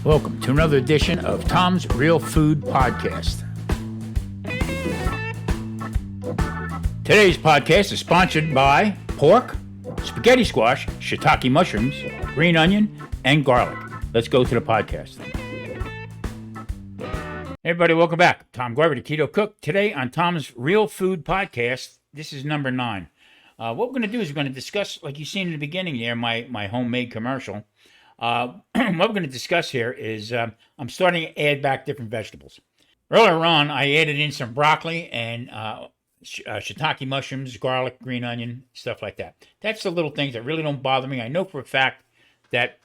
Welcome to another edition of Tom's Real Food Podcast. Today's podcast is sponsored by pork, spaghetti squash, shiitake mushrooms, green onion, and garlic. Let's go to the podcast. Hey everybody, welcome back. Tom Garber, the Keto Cook. Today on Tom's Real Food Podcast, this is number 9. What we're going to do is we're going to discuss, like you seen in the beginning there, my homemade commercial. What we're going to discuss here is I'm starting to add back different vegetables. Earlier on, I added in some broccoli and shiitake mushrooms, garlic, green onion, stuff like that. That's the little things that really don't bother me. I know for a fact that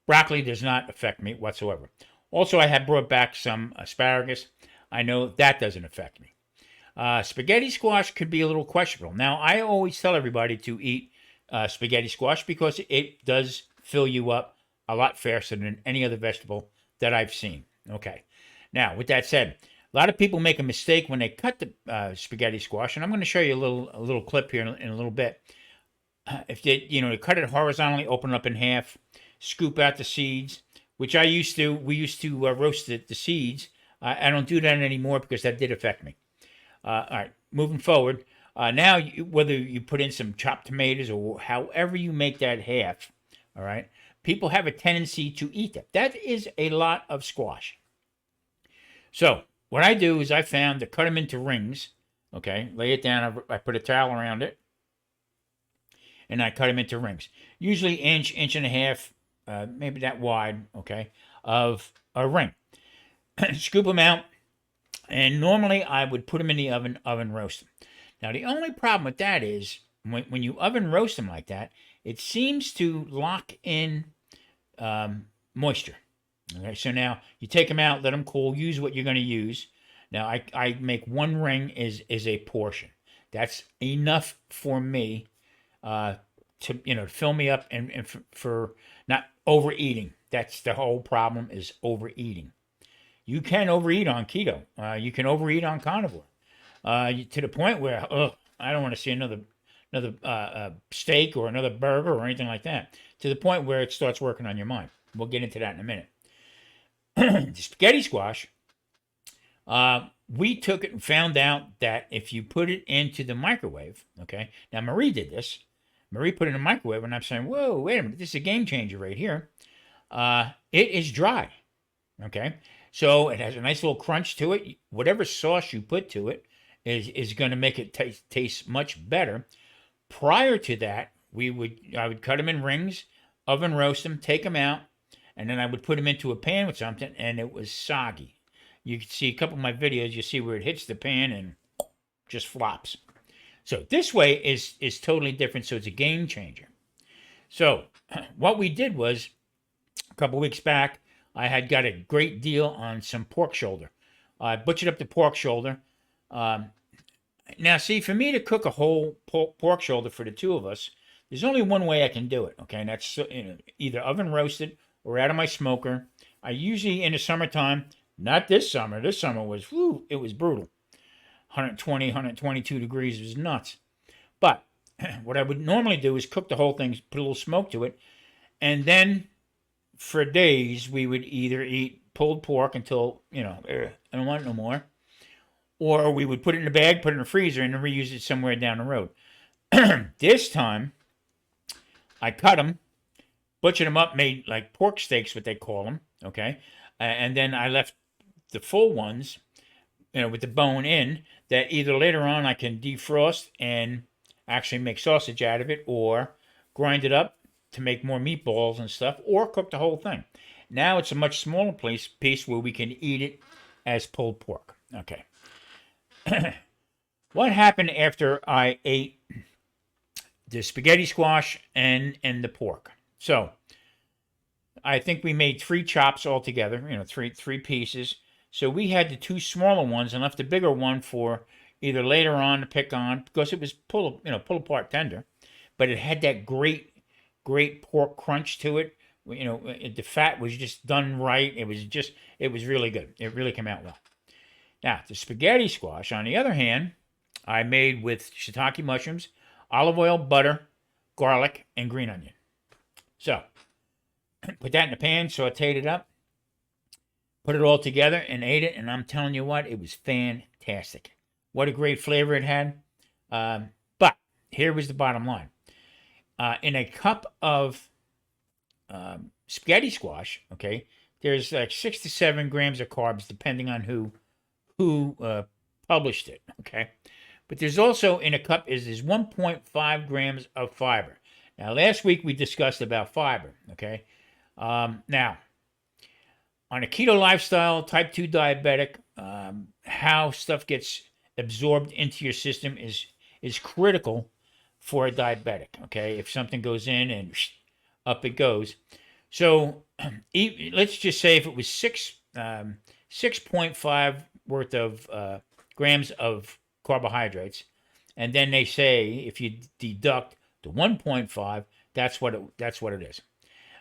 broccoli does not affect me whatsoever. Also, I have brought back some asparagus. I know that doesn't affect me. Spaghetti squash could be a little questionable. Now, I always tell everybody to eat spaghetti squash because it does fill you up a lot faster than any other vegetable that I've seen. Okay. Now, with that said, a lot of people make a mistake when they cut the spaghetti squash, and I'm going to show you a little clip here in a little bit. If they cut it horizontally, open it up in half, scoop out the seeds, which we used to roast the seeds. I don't do that anymore because that did affect me. All right, moving forward. Now, whether you put in some chopped tomatoes or however you make that half, all right, people have a tendency to eat that. That is a lot of squash. So what I do is I found to cut them into rings, okay, lay it down, I put a towel around it, and I cut them into rings. Usually inch and a half, maybe that wide, okay, of a ring. Scoop them out, and normally I would put them in the oven roast them. Now the only problem with that is when you oven roast them like that, it seems to lock in moisture. Okay, so now you take them out, let them cool, use what you're going to use. Now I make one ring is a portion. That's enough for me to fill me up and for not overeating. That's the whole problem, is overeating. You can overeat on keto. You can overeat on carnivore to the point where I don't want to see another steak or another burger or anything like that, to the point where it starts working on your mind. We'll get into that in a minute. The spaghetti squash, we took it and found out that if you put it into the microwave, okay, now Marie did this. Marie put it in the microwave, and I'm saying, whoa, wait a minute, this is a game changer right here. It is dry, okay? So it has a nice little crunch to it. Whatever sauce you put to it is going to make it taste much better. Prior to that, I would cut them in rings, oven roast them, take them out, and then I would put them into a pan with something, and it was soggy. You can see a couple of my videos, you see where it hits the pan and just flops. So this way is totally different, so it's a game changer. So what we did was, a couple of weeks back, I had got a great deal on some pork shoulder. I butchered up the pork shoulder. Now, see, for me to cook a whole pork shoulder for the two of us, there's only one way I can do it, okay? And that's either oven roasted or out of my smoker. I usually, in the summertime, not this summer. This summer was, it was brutal. 120, 122 degrees. It was nuts. But what I would normally do is cook the whole thing, put a little smoke to it, and then for days we would either eat pulled pork until, I don't want it no more, or we would put it in a bag, put it in the freezer, and then reuse it somewhere down the road. This time, I cut them, butchered them up, made like pork steaks, what they call them, okay? And then I left the full ones, with the bone in, that either later on I can defrost and actually make sausage out of it, or grind it up to make more meatballs and stuff, or cook the whole thing. Now it's a much smaller piece where we can eat it as pulled pork. Okay. What happened after I ate the spaghetti squash and the pork? So I think we made 3 chops altogether, three pieces. So we had the 2 smaller ones and left the bigger one for either later on to pick on, because it was pull apart tender, but it had that great pork crunch to it. The fat was just done right. It was really good. It really came out well. Now, the spaghetti squash, on the other hand, I made with shiitake mushrooms, olive oil, butter, garlic, and green onion. So, put that in the pan, sauteed it up, Put it all together and ate it, and I'm telling you what, it was fantastic. What a great flavor it had. But here was the bottom line. In a cup of spaghetti squash, okay, there's like 6 to 7 grams of carbs, depending on who published it, okay. But there's also in a cup is 1.5 grams of fiber. Now, last week we discussed about fiber, okay. Now, on a keto lifestyle, type 2 diabetic, how stuff gets absorbed into your system is critical for a diabetic, okay? If something goes in and up it goes. So let's just say if it was 6.5 worth of grams of carbohydrates, and then they say if you deduct the 1.5, that's what it is.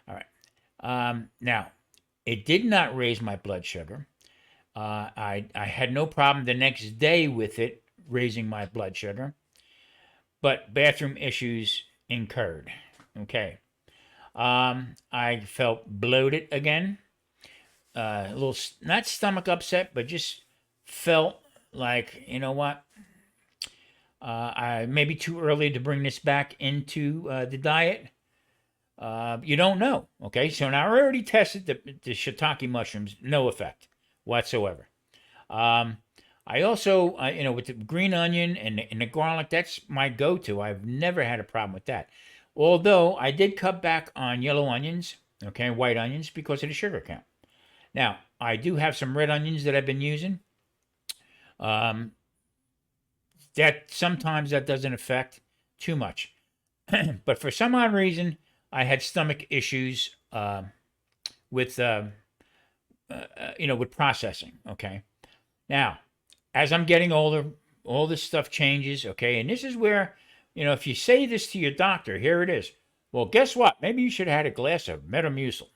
All right. Now, it did not raise my blood sugar. I had no problem the next day with it raising my blood sugar, but bathroom issues incurred. Okay. I felt bloated again. A little, not stomach upset, but just felt like, you know what? I maybe too early to bring this back into the diet. You don't know. Okay, so now I already tested the shiitake mushrooms, no effect whatsoever. I also, with the green onion and the garlic, that's my go-to. I've never had a problem with that. Although I did cut back on yellow onions, okay, white onions, because of the sugar count. Now, I do have some red onions that I've been using. That sometimes that doesn't affect too much. But for some odd reason, I had stomach issues with with processing. Okay, now as I'm getting older, all this stuff changes. Okay, and this is where if you say this to your doctor, here it is. Well, guess what? Maybe you should have had a glass of Metamucil.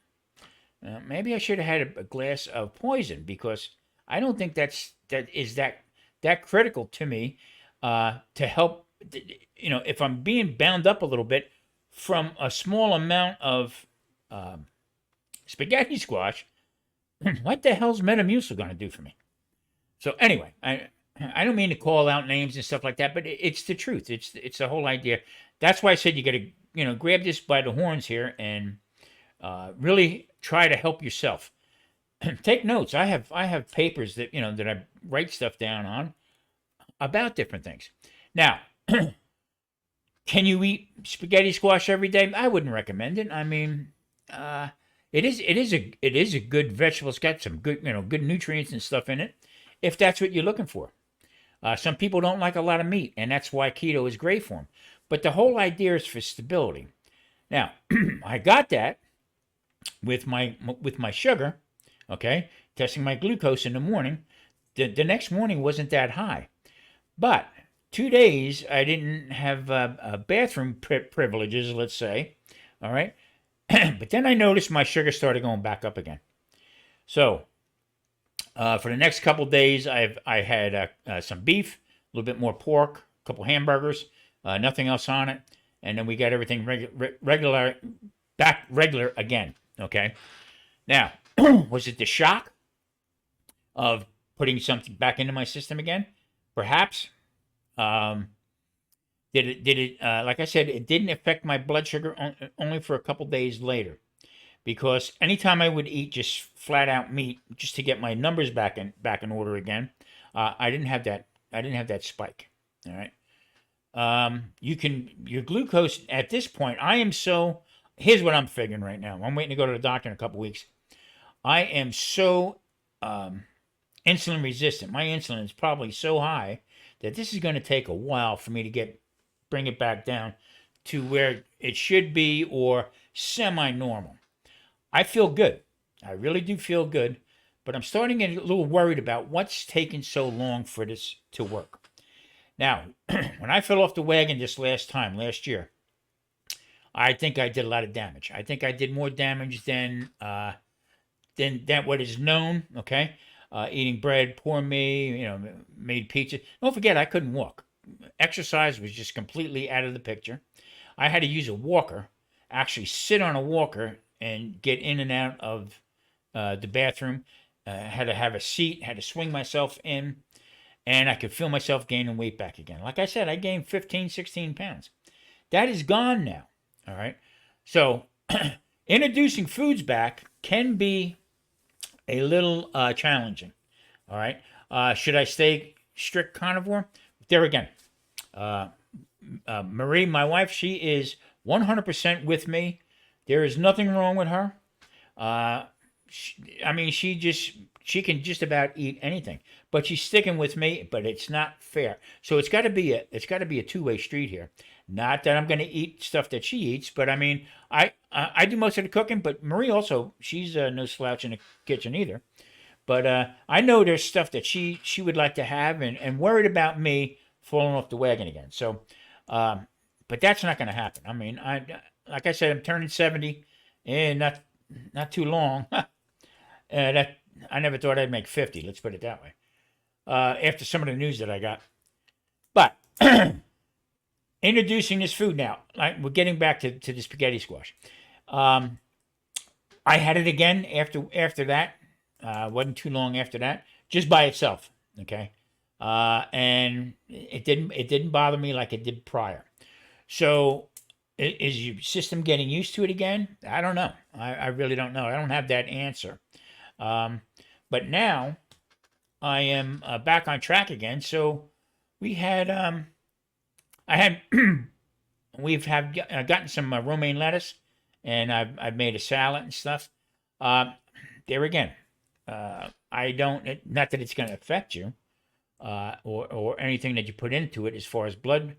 Maybe I should have had a glass of poison, because I don't think that is that critical to me to help. If I'm being bound up a little bit from a small amount of spaghetti squash, what the hell's Metamucil going to do for me? So anyway, I don't mean to call out names and stuff like that, but it's the truth. It's the whole idea. That's why I said you got to grab this by the horns here and really try to help yourself. Take notes. I have papers that that I write stuff down on about different things. Now, can you eat spaghetti squash every day? I wouldn't recommend it. I mean, it is a good vegetable. It's got some good good nutrients and stuff in it, if that's what you're looking for. Some people don't like a lot of meat, and that's why keto is great for them. But the whole idea is for stability. Now, I got that with my sugar. Okay, testing my glucose in the morning. The next morning wasn't that high, but 2 days I didn't have bathroom privileges, let's say. All right, but then I noticed my sugar started going back up again. So for the next couple days, I had some beef, a little bit more pork, a couple hamburgers, nothing else on it, and then we got everything regular again. Okay, now was it the shock of putting something back into my system again? Perhaps. Did it? Like I said, it didn't affect my blood sugar only for a couple days later, because anytime I would eat just flat out meat just to get my numbers back in order again, I didn't have that. I didn't have that spike. All right. Your glucose at this point. Here's what I'm figuring right now. I'm waiting to go to the doctor in a couple weeks. I am so insulin resistant. My insulin is probably so high that this is going to take a while for me to bring it back down to where it should be, or semi-normal. I feel good. I really do feel good, but I'm starting to get a little worried about what's taking so long for this to work. Now, when I fell off the wagon last year, I think I did a lot of damage. I think I did more damage than what is known. Okay, eating bread, poor me. Made pizza. Don't forget, I couldn't walk. Exercise was just completely out of the picture. I had to use a walker, actually sit on a walker and get in and out of the bathroom. had to have a seat, had to swing myself in, and I could feel myself gaining weight back again. Like I said, I gained 15, 16 pounds. That is gone now. All right. So introducing foods back can be a little challenging. All right. Should I stay strict carnivore? There again, Marie, my wife, she is 100% with me. There is nothing wrong with her. She can just about eat anything, but she's sticking with me. But it's not fair. So it's got to be a two-way street here. Not that I'm going to eat stuff that she eats, but I mean, I do most of the cooking. But Marie also, she's no slouch in the kitchen either. But I know there's stuff that she would like to have, and worried about me falling off the wagon again. So, but that's not going to happen. I mean, like I said, I'm turning 70, and not too long. That I never thought I'd make 50. Let's put it that way. After some of the news that I got, but introducing this food now. We're getting back to the spaghetti squash. I had it again after that. Wasn't too long after that, just by itself. Okay, and it didn't bother me like it did prior. So is your system getting used to it again? I don't know. I really don't know. I don't have that answer. But now I am back on track again. So we had we've gotten some romaine lettuce, and I've made a salad and stuff. There again, I don't. Not that it's going to affect you, or anything that you put into it as far as blood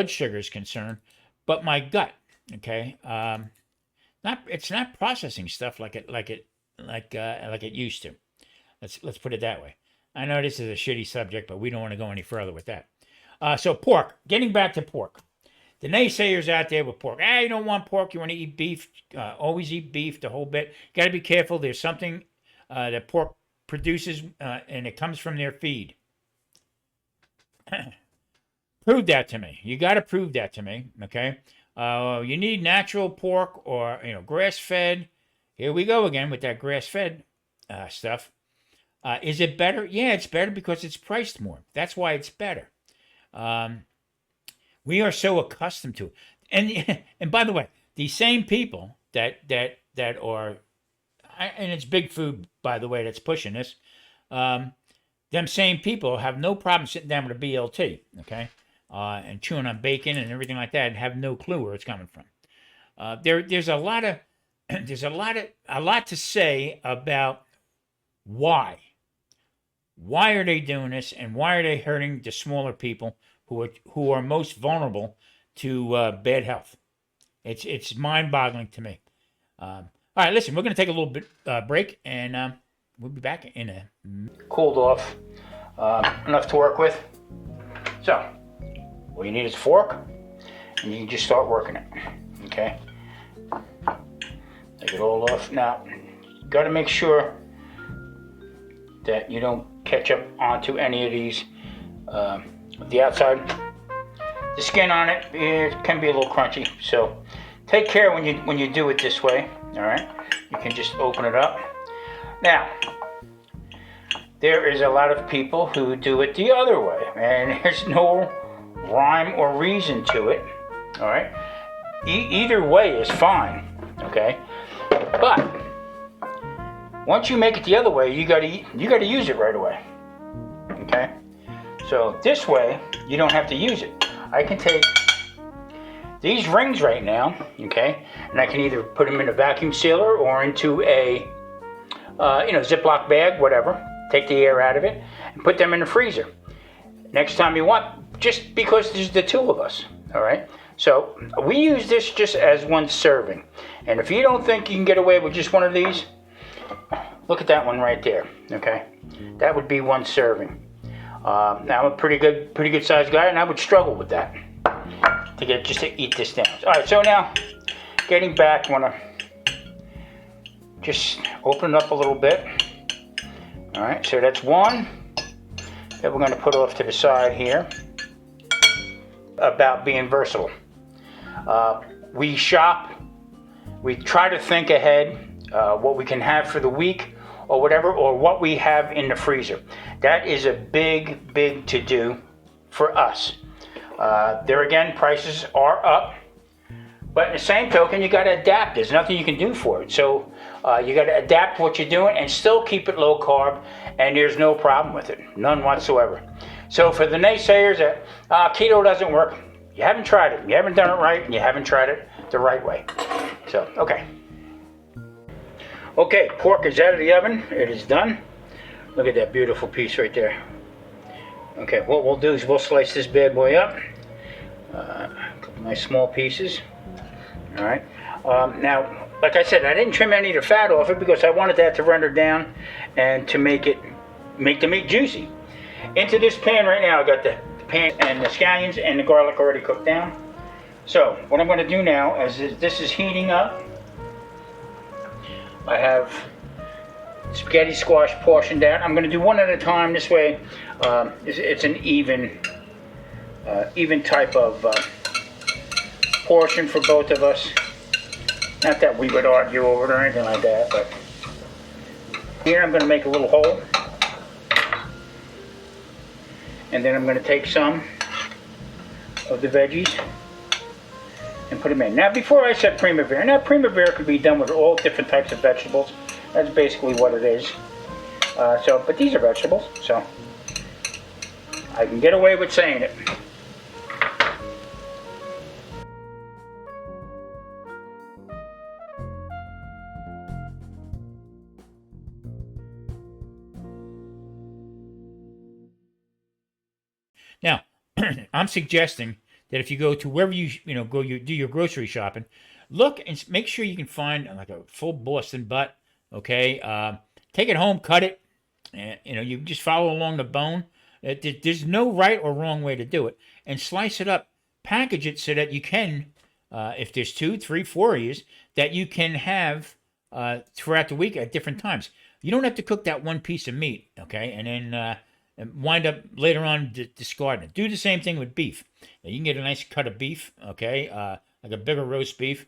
sugar is concerned, but my gut. Okay, it's not processing stuff like it used to. Let's put it that way. I know this is a shitty subject, but we don't want to go any further with that. So pork. Getting back to pork. The naysayers out there with pork. You don't want pork. You want to eat beef. Always eat beef, the whole bit. Got to be careful. There's something that pork produces, and it comes from their feed. Prove that to me. You got to prove that to me, okay? You need natural pork or grass-fed. Here we go again with that grass-fed stuff. Is it better? Yeah, it's better because it's priced more. That's why it's better. We are so accustomed to it. And by the way, these same people that are, and it's big food, by the way, that's pushing this. Them same people have no problem sitting down with a BLT, okay, and chewing on bacon and everything like that, and have no clue where it's coming from. There's a lot to say about why. Why are they doing this, and why are they hurting the smaller people who are most vulnerable to bad health? It's mind-boggling to me. All right, listen, we're going to take a little bit break, and we'll be back in a... Cooled off enough to work with. So, all you need is a fork, and you can just start working it, okay? Take it all off. Now, you got to make sure that you don't catch up onto any of these, the outside. The skin on it, it can be a little crunchy, so take care when you do it this way. All right, you can just open it up. Now, there is a lot of people who do it the other way, and there's no rhyme or reason to it. All right, either way is fine. Okay, but once you make it the other way, you got to use it right away. Okay, so this way you don't have to use it. I can take these rings right now, okay, and I can either put them in a vacuum sealer or into a Ziploc bag, whatever. Take the air out of it and put them in the freezer. Next time you want, just because there's the two of us, all right? So we use this just as one serving. And if you don't think you can get away with just one of these, look at that one right there, okay? That would be one serving. Now I'm a pretty good sized guy, and I would struggle with that to eat this down. All right, so now getting back, I want to just open it up a little bit. All right, so that's one that we're going to put off to the side here. About being versatile. We shop. We try to think ahead what we can have for the week or whatever, or what we have in the freezer. That is a big to do for us. There again, prices are up, but in the same token, you got to adapt. There's nothing you can do for it. So you got to adapt what you're doing and still keep it low carb, and there's no problem with it, none whatsoever. So for the naysayers that keto doesn't work, you haven't tried it, you haven't done it right, and you haven't tried it the right way. So, okay. Okay, pork is out of the oven. It is done. Look at that beautiful piece right there. Okay, what we'll do is we'll slice this bad boy up. A couple nice small pieces. All right. Now, like I said, I didn't trim any of the fat off it because I wanted that to render down and to make the meat juicy. Into this pan right now, I got the pan and the scallions and the garlic already cooked down. So what I'm going to do now is this is heating up. I have spaghetti squash portioned out. I'm going to do one at a time. This way, it's an even type of portion for both of us. Not that we would argue over it or anything like that, but here I'm going to make a little hole. And then I'm going to take some of the veggies and put them in. Now, before I said primavera, now primavera can be done with all different types of vegetables. That's basically what it is. But these are vegetables, so I can get away with saying it. Now, I'm suggesting that if you go to wherever you do your grocery shopping, look and make sure you can find like a full Boston butt. Okay, take it home, cut it, and you just follow along the bone. There's no right or wrong way to do it, and slice it up, package it so that you can, if there's 2, 3, 4 of you, that you can have throughout the week at different times. You don't have to cook that one piece of meat, okay, and then and wind up later on discarding it. Do the same thing with beef. Now, you can get a nice cut of beef, okay, like a bigger roast beef,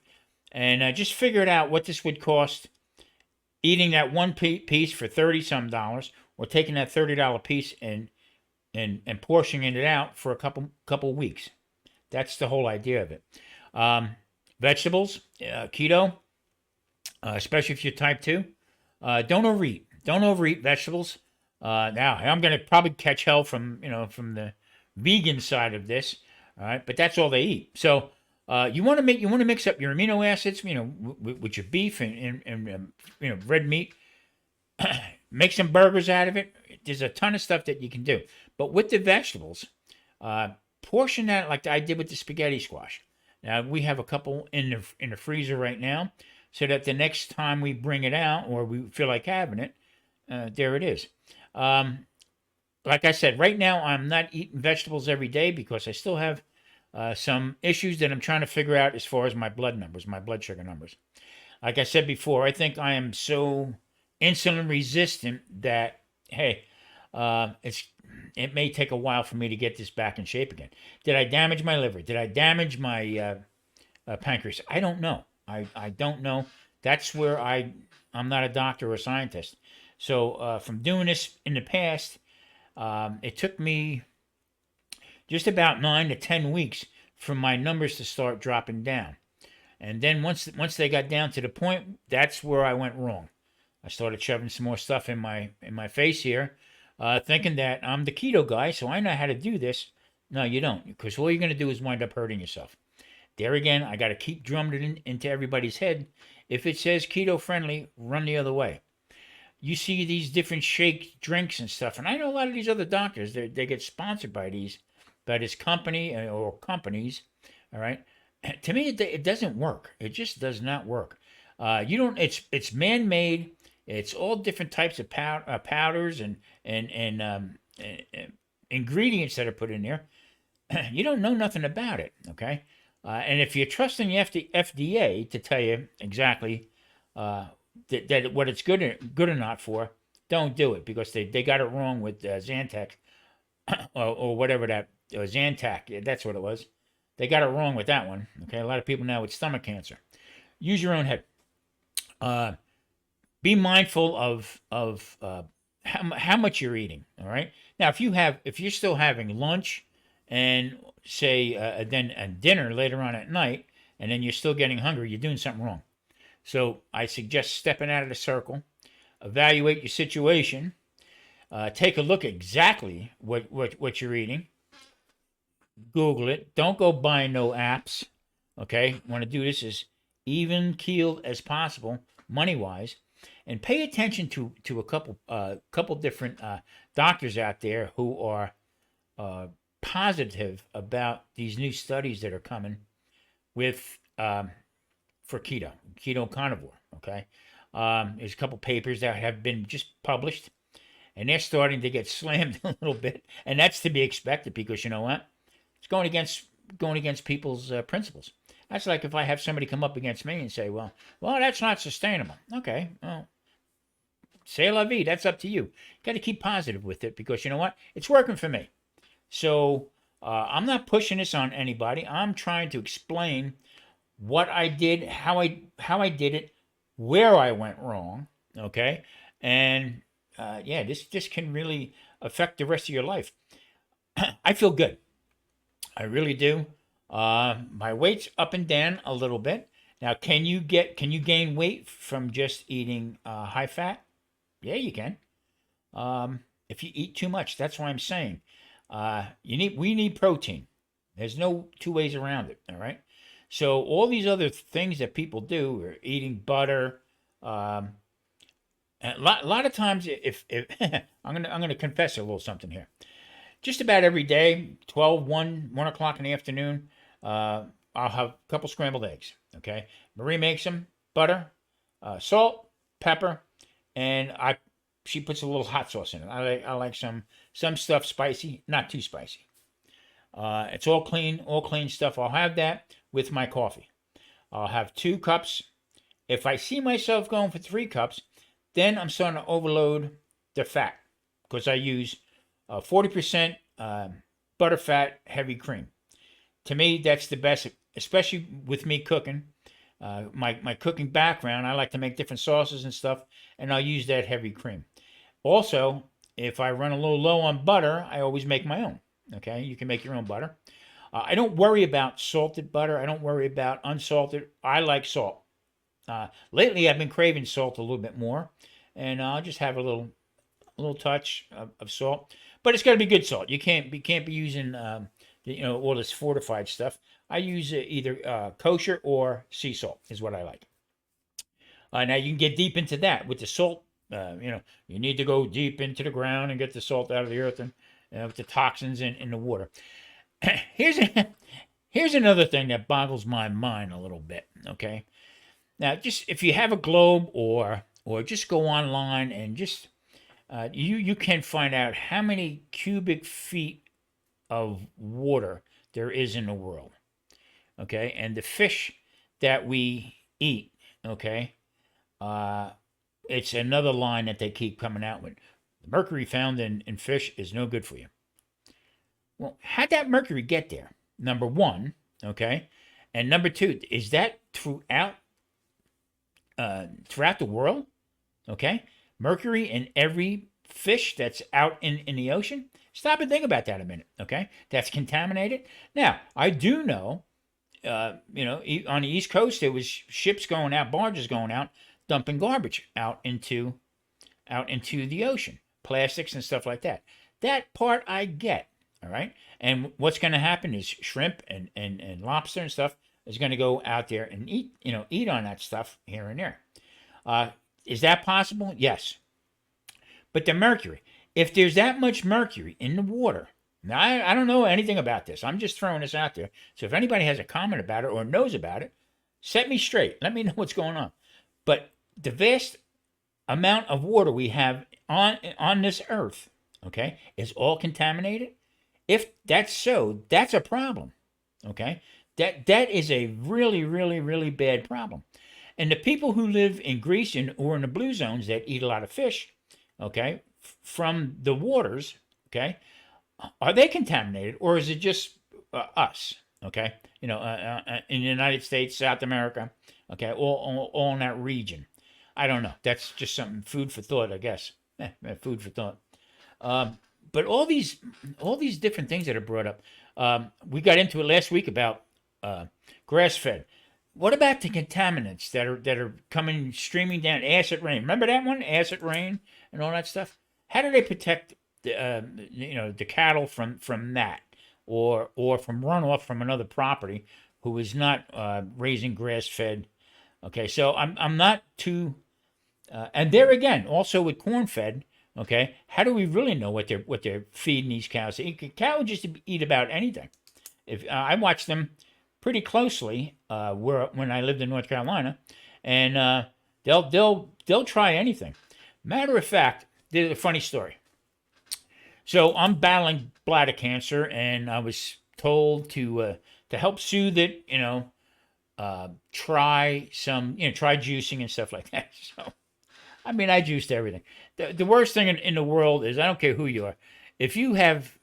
and just figure it out what this would cost eating that one piece for $30-some, or taking that $30 piece and portioning it out for a couple weeks. That's the whole idea of it. Vegetables, keto, especially if you're type 2, don't overeat. Don't overeat vegetables. Now I'm going to probably catch hell from the vegan side of this, all right? But that's all they eat. So you want to mix up your amino acids, with your beef and red meat. Make some burgers out of it. There's a ton of stuff that you can do. But with the vegetables, portion that like I did with the spaghetti squash. Now we have a couple in the freezer right now, so that the next time we bring it out or we feel like having it, there it is. Like I said, right now I'm not eating vegetables every day because I still have some issues that I'm trying to figure out as far as my blood numbers, my blood sugar numbers. Like I said before, I think I am so insulin resistant that, hey, it may take a while for me to get this back in shape again. Did I damage my liver? Did I damage my pancreas? I don't know. I don't know. That's where I'm not a doctor or a scientist. So from doing this in the past, it took me just about 9 to 10 weeks for my numbers to start dropping down. And then once they got down to the point, that's where I went wrong. I started shoving some more stuff in my face here, thinking that I'm the keto guy, so I know how to do this. No, you don't, because all you're going to do is wind up hurting yourself. There again, I got to keep drumming it into everybody's head. If it says keto friendly, run the other way. You see these different shake drinks and stuff, and I know a lot of these other doctors, they get sponsored by this company or companies, all right? To me, it doesn't work. It just does not work. It's man-made. It's all different types of powders and ingredients that are put in there. You don't know nothing about it, okay? And if you're trusting the FDA to tell you exactly that what it's good or not for, don't do it, because they got it wrong with Zantac or whatever that Zantac. That's what it was. They got it wrong with that one. Okay, a lot of people now with stomach cancer. Use your own head. be mindful of how much you're eating. All right. Now, if you're still having lunch and say then a dinner later on at night, and then you're still getting hungry, you're doing something wrong. So I suggest stepping out of the circle, evaluate your situation, take a look exactly what you're eating, Google it. Don't go buying no apps. Okay, want to do this as even keeled as possible, money wise, and pay attention to a couple different doctors out there who are positive about these new studies that are coming with for keto carnivore. Okay, there's a couple papers that have been just published, and they're starting to get slammed a little bit, and that's to be expected because you know what? It's going against people's principles. That's like if I have somebody come up against me and say, well, that's not sustainable. Okay, well, c'est la vie. That's up to you. Got to keep positive with it because you know what? It's working for me. So I'm not pushing this on anybody. I'm trying to explain what I did, how I did it, where I went wrong. Okay, and yeah, this can really affect the rest of your life. I feel good. I really do. My weight's up and down a little bit. Now, can you gain weight from just eating high fat? Yeah, you can. If you eat too much, that's what I'm saying. We need protein. There's no two ways around it. All right. So all these other things that people do, are eating butter. A lot of times, if I'm gonna confess a little something here. Just about every day, 12, 1 o'clock in the afternoon, I'll have a couple scrambled eggs. Okay, Marie makes them, butter, salt, pepper, and she puts a little hot sauce in it. I like some stuff spicy, not too spicy. It's all clean stuff. I'll have that with my coffee. I'll have 2 cups. If I see myself going for 3 cups, then I'm starting to overload the fat because I use 40% butterfat heavy cream. To me, that's the best, especially with me cooking. My cooking background, I like to make different sauces and stuff, and I'll use that heavy cream. Also, if I run a little low on butter, I always make my own. Okay, you can make your own butter. I don't worry about salted butter. I don't worry about unsalted. I like salt. Lately, I've been craving salt a little bit more, and I'll just have a little touch of salt. But it's got to be good salt. You can't be using all this fortified stuff. I use either kosher or sea salt is what I like. Now you can get deep into that with the salt. You need to go deep into the ground and get the salt out of the earth and with the toxins in the water. Here's another thing that boggles my mind a little bit. Okay, now just if you have a globe or just go online and just you can find out how many cubic feet of water there is in the world. Okay, and the fish that we eat. Okay, it's another line that they keep coming out with. The mercury found in fish is no good for you. Well, how'd that mercury get there? Number one, okay, and number two, is that throughout the world? Okay, mercury in every fish that's out in the ocean. Stop and think about that a minute. Okay, that's contaminated. Now, I do know, on the East Coast there was ships going out, barges going out, dumping garbage out into the ocean, plastics and stuff like that. That part I get. All right. And what's going to happen is shrimp and lobster and stuff is going to go out there and eat on that stuff here and there. Is that possible? Yes. But the mercury, if there's that much mercury in the water, now I don't know anything about this. I'm just throwing this out there. So if anybody has a comment about it or knows about it, set me straight. Let me know what's going on. But the vast amount of water we have on this earth, okay, is all contaminated. If that's so, that's a problem. Okay? That is a really, really, really bad problem. And the people who live in Greece or in the blue zones that eat a lot of fish, okay, from the waters, okay, are they contaminated or is it just us? Okay? In the United States, South America, okay, all in that region. I don't know. That's just something food for thought, I guess. Food for thought. But all these different things that are brought up. We got into it last week about grass fed. What about the contaminants that are coming streaming down? Acid rain. Remember that one? Acid rain and all that stuff. How do they protect the cattle from that, or from runoff from another property who is not raising grass fed? Okay, so I'm not too. And there again, also with corn fed. Okay, how do we really know what they're feeding these cows? Cows just eat about anything. If I watch them pretty closely, when I lived in North Carolina, and they'll try anything. Matter of fact, there's a funny story. So I'm battling bladder cancer, and I was told to help soothe it. Try try juicing and stuff like that. So I mean, I juiced everything. The worst thing in the world is, I don't care who you are, if you have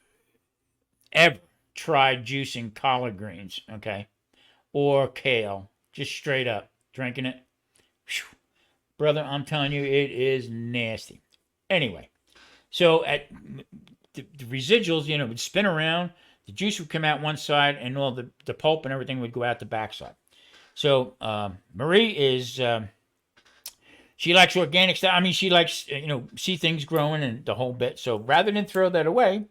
ever tried juicing collard greens, okay, or kale, just straight up drinking it, whew, brother, I'm telling you, it is nasty. Anyway, so at the residuals, would spin around, the juice would come out one side, and all the pulp and everything would go out the backside. So Marie is. She likes organic stuff. I mean, she likes, see things growing and the whole bit. So rather than throw that away,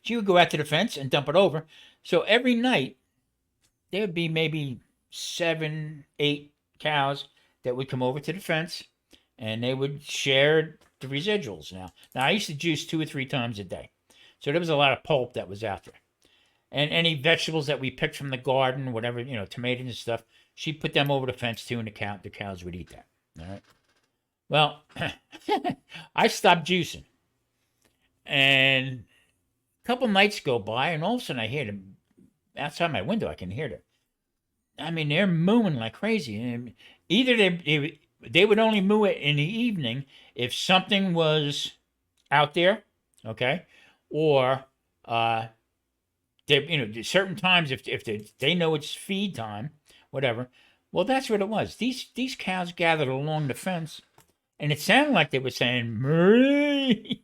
she would go out to the fence and dump it over. So every night, there would be maybe 7, 8 cows that would come over to the fence, and they would share the residuals. Now I used to juice 2 or 3 times a day. So there was a lot of pulp that was out there. And any vegetables that we picked from the garden, whatever, tomatoes and stuff, she put them over the fence too, and the cows would eat that. All right. Well, I stopped juicing, and a couple nights go by, and all of a sudden I hear them outside my window. I can hear them. I mean, they're mooing like crazy. And either they would only moo it in the evening if something was out there, okay, or certain times if they know it's feed time, whatever. Well, that's what it was. These cows gathered along the fence, and it sounded like they were saying Marie,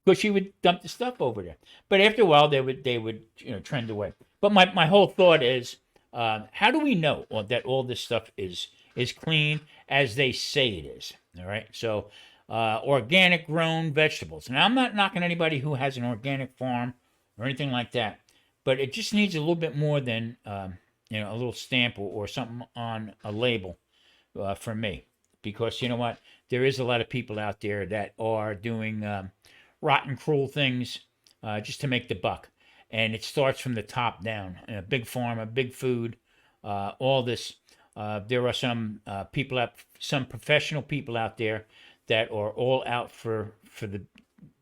because she would dump the stuff over there. But after a while, they would trend away. But my whole thought is, how do we know that all this stuff is clean as they say it is? All right. So organic grown vegetables. Now, I'm not knocking anybody who has an organic farm or anything like that, but it just needs a little bit more than a little stamp or something on a label for me, because you know what, there is a lot of people out there that are doing rotten, cruel things just to make the buck, and it starts from the top down. Big pharma, big food, all this. There are some some professional people out there that are all out for the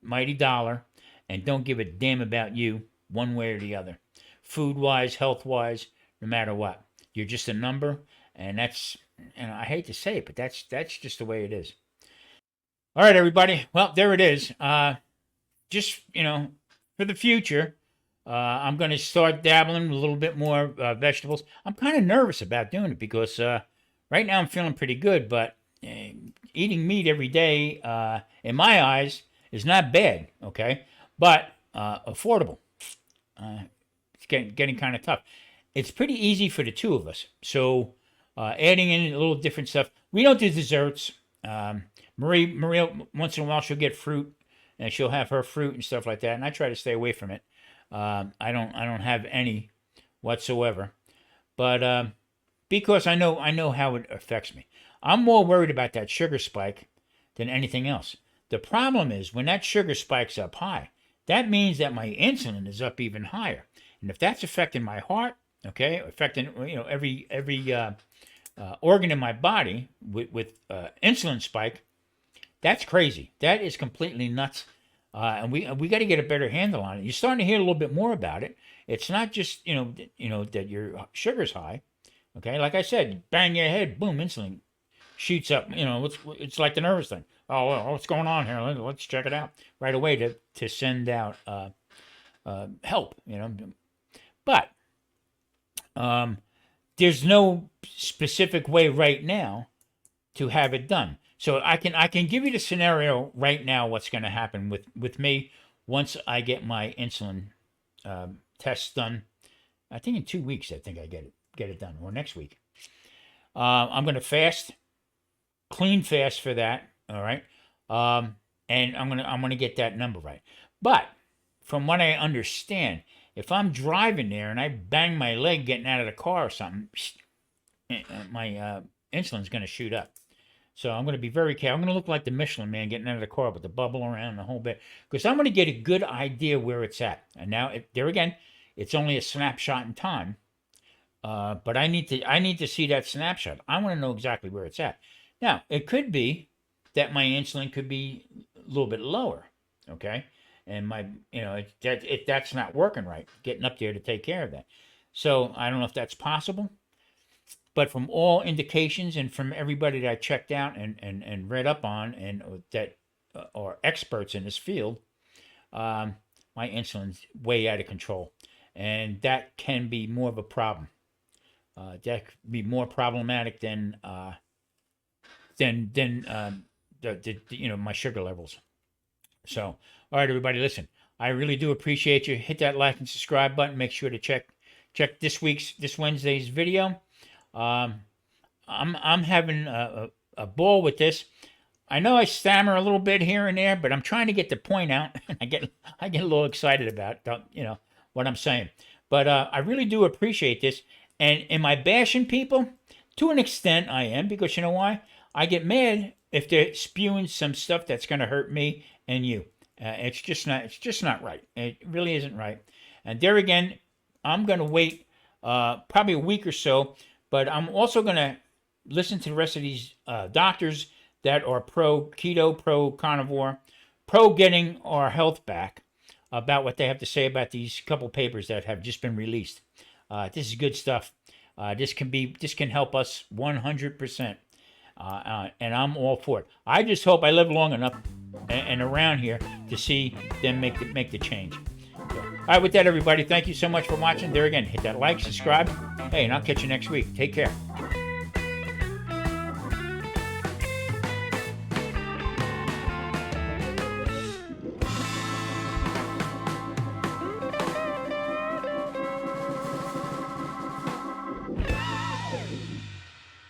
mighty dollar, and don't give a damn about you one way or the other. Food-wise, health-wise, no matter what. You're just a number, and I hate to say it, but that's just the way it is. All right, everybody. Well, there it is. Just, for the future, I'm going to start dabbling with a little bit more vegetables. I'm kind of nervous about doing it because right now I'm feeling pretty good, but eating meat every day, in my eyes, is not bad, okay? But affordable. It's getting kind of tough. It's pretty easy for the two of us. So adding in a little different stuff. We don't do desserts. Maria, once in a while, she'll get fruit, and she'll have her fruit and stuff like that. And I try to stay away from it. I don't have any whatsoever. But because I know how it affects me. I'm more worried about that sugar spike than anything else. The problem is when that sugar spikes up high, that means that my insulin is up even higher. And if that's affecting my heart, okay, affecting every organ in my body with insulin spike, that's crazy. That is completely nuts. And we got to get a better handle on it. You're starting to hear a little bit more about it. It's not just that your sugar's high. Okay, like I said, bang your head, boom, insulin shoots up. It's like the nervous thing. Oh, well, what's going on here? Let's check it out right away to send out help. But there's no specific way right now to have it done. So I can give you the scenario right now. What's going to happen with me once I get my insulin tests done? I think in 2 weeks. I think I get it done, or next week. I'm going to fast, clean fast for that. All right, and I'm gonna get that number right. But from what I understand, if I'm driving there and I bang my leg getting out of the car or something, my insulin's going to shoot up. So I'm going to be very careful. I'm going to look like the Michelin Man getting out of the car with the bubble around the whole bit, because I'm going to get a good idea where it's at. And now, there again, it's only a snapshot in time, but I need to see that snapshot. I want to know exactly where it's at. Now, it could be that my insulin could be a little bit lower, okay, and that's not working right, getting up there to take care of that. So I don't know if that's possible. But from all indications and from everybody that I checked out and read up on and that are experts in this field, my insulin's way out of control, and that can be more of a problem. That could be more problematic than my sugar levels. So, all right, everybody, listen. I really do appreciate you. Hit that like and subscribe button. Make sure to check this Wednesday's video. I'm having a ball with this. I know I stammer a little bit here and there, but I'm trying to get the point out. I get a little excited about what I'm saying. But I really do appreciate this. And am I bashing people? To an extent, I am, because you know why? I get mad if they're spewing some stuff that's going to hurt me and you. It's just not right. It really isn't right. And there again, I'm going to wait probably a week or so. But I'm also going to listen to the rest of these doctors that are pro keto, pro carnivore, pro getting our health back, about what they have to say about these couple papers that have just been released. This is good stuff. This can help us 100%, and I'm all for it. I just hope I live long enough and around here to see them make the change. So, all right, with that, everybody, thank you so much for watching. There again, hit that like, subscribe. Hey, and I'll catch you next week. Take care.